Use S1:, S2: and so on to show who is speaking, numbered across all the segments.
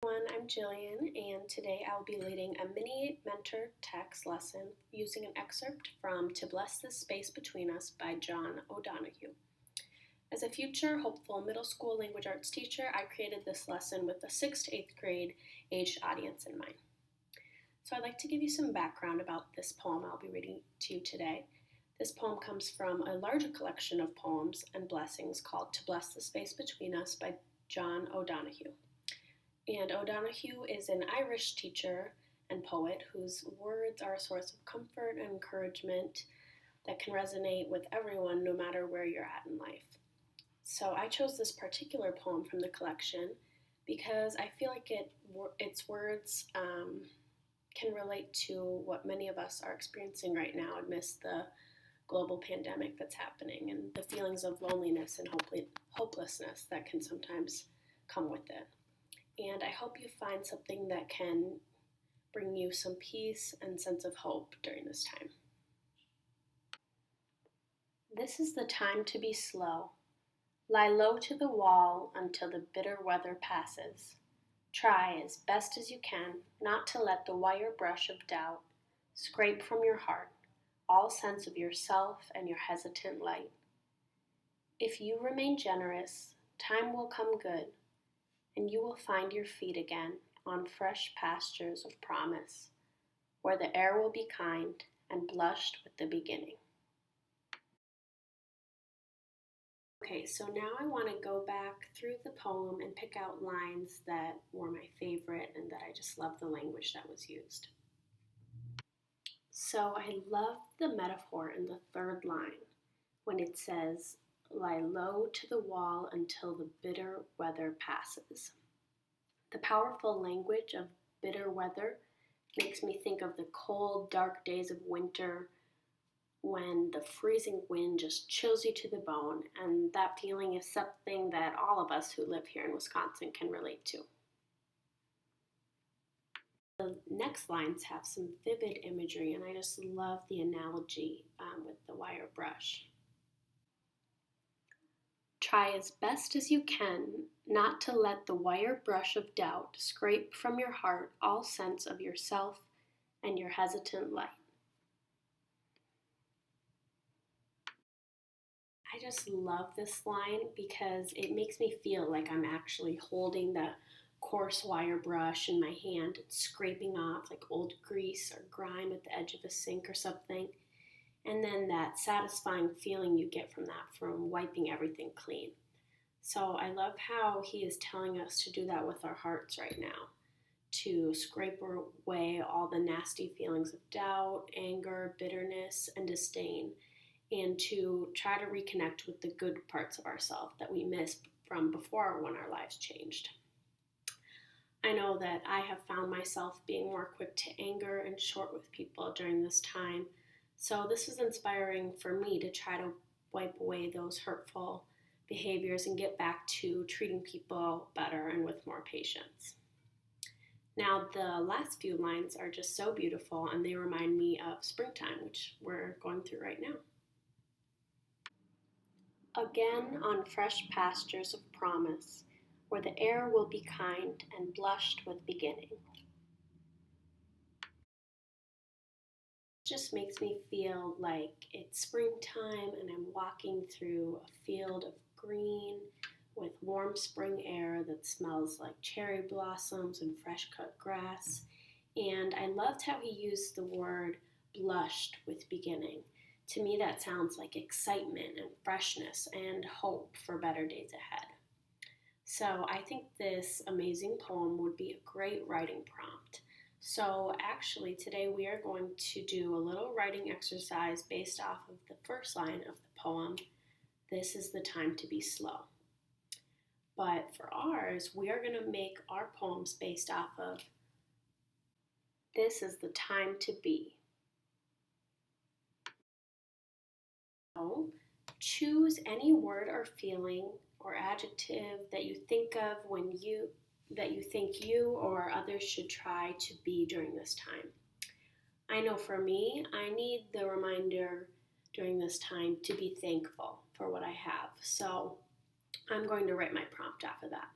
S1: Everyone, I'm Jillian, and today I will be leading a mini mentor text lesson using an excerpt from To Bless the Space Between Us by John O'Donohue. As a future hopeful middle school language arts teacher, I created this lesson with a 6th to 8th grade aged audience in mind. So I'd like to give you some background about this poem I'll be reading to you today. This poem comes from a larger collection of poems and blessings called To Bless the Space Between Us by John O'Donohue. And O'Donohue is an Irish teacher and poet whose words are a source of comfort and encouragement that can resonate with everyone no matter where you're at in life. So I chose this particular poem from the collection because I feel like its words can relate to what many of us are experiencing right now amidst the global pandemic that's happening and the feelings of loneliness and hopelessness that can sometimes come with it. And I hope you find something that can bring you some peace and sense of hope during this time. This is the time to be slow. Lie low to the wall until the bitter weather passes. Try as best as you can not to let the wire brush of doubt scrape from your heart all sense of yourself and your hesitant light. If you remain generous, time will come good, and you will find your feet again on fresh pastures of promise, where the air will be kind and blushed with the beginning. Okay, so now I want to go back through the poem and pick out lines that were my favorite and that I just love the language that was used. So I love the metaphor in the third line when it says, lie low to the wall until the bitter weather passes. The powerful language of bitter weather makes me think of the cold, dark days of winter when the freezing wind just chills you to the bone, and that feeling is something that all of us who live here in Wisconsin can relate to. The next lines have some vivid imagery, and I just love the analogy with the wire brush. Try as best as you can not to let the wire brush of doubt scrape from your heart all sense of yourself and your hesitant light. I just love this line because it makes me feel like I'm actually holding the coarse wire brush in my hand and scraping off like old grease or grime at the edge of a sink or something. And then that satisfying feeling you get from that, from wiping everything clean. So I love how he is telling us to do that with our hearts right now, to scrape away all the nasty feelings of doubt, anger, bitterness, and disdain, and to try to reconnect with the good parts of ourselves that we missed from before when our lives changed. I know that I have found myself being more quick to anger and short with people during this time. So this is inspiring for me to try to wipe away those hurtful behaviors and get back to treating people better and with more patience. Now, the last few lines are just so beautiful, and they remind me of springtime, which we're going through right now. Again on fresh pastures of promise, where the air will be kind and blushed with beginning. Just makes me feel like it's springtime and I'm walking through a field of green with warm spring air that smells like cherry blossoms and fresh cut grass. And I loved how he used the word blushed with beginning. To me, that sounds like excitement and freshness and hope for better days ahead. So I think this amazing poem would be a great writing prompt. So actually today we are going to do a little writing exercise based off of the first line of the poem, this is the time to be slow. But for ours, we are going to make our poems based off of this is the time to be. So choose any word or feeling or adjective that you think of that you think you or others should try to be during this time. I know for me, I need the reminder during this time to be thankful for what I have. So I'm going to write my prompt off of that.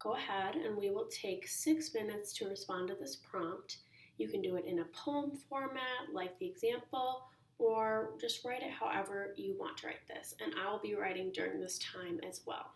S1: go ahead and we will take 6 minutes to respond to this prompt. You can do it in a poem format like the example, or just write it however you want to write this. And I'll be writing during this time as well.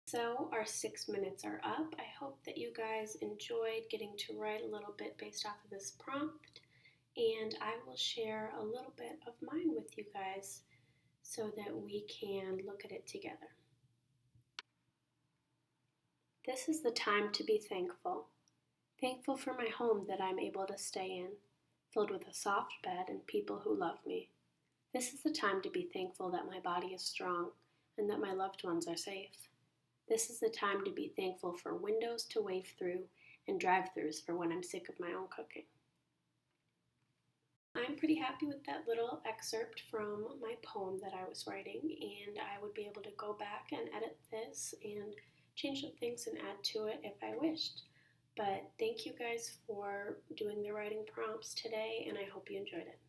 S1: So our 6 minutes are up. I hope that you guys enjoyed getting to write a little bit based off of this prompt, and I will share a little bit of mine with you guys so that we can look at it together. This is the time to be thankful. Thankful for my home that I'm able to stay in, filled with a soft bed and people who love me. This is the time to be thankful that my body is strong and that my loved ones are safe. This is the time to be thankful for windows to wave through and drive-thrus for when I'm sick of my own cooking. I'm pretty happy with that little excerpt from my poem that I was writing, and I would be able to go back and edit this and change some things and add to it if I wished. But thank you guys for doing the writing prompts today, and I hope you enjoyed it.